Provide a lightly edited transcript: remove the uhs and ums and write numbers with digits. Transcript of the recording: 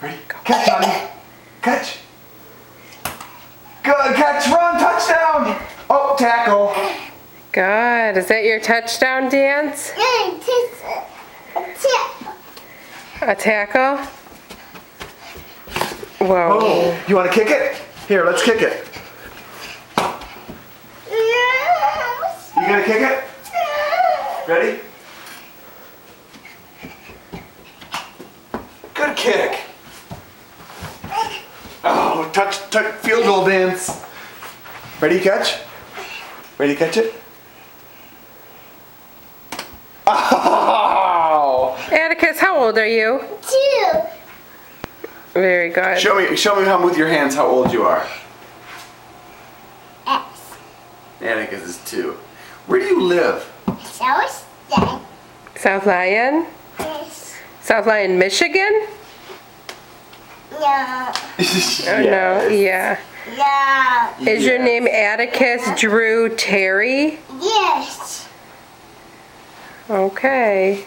Ready? Catch, Johnny. Catch. Good catch, run, touchdown. Oh, tackle. Good. Is that your touchdown dance? A tackle? Whoa. Oh, you want to kick it? Here, let's kick it. You gonna kick it? Ready? Good kick. Oh, touch, field goal dance. Ready, catch? Ready, catch it? Oh! Atticus, how old are you? 2. Very good. Show me how with your hands how old you are. S. Atticus is 2. Where do you live? South Day. South Lyon? Yes. South Lyon, Michigan? No. Oh, no. Yeah. No. Is your name Atticus Drew Terry? Yes. Okay.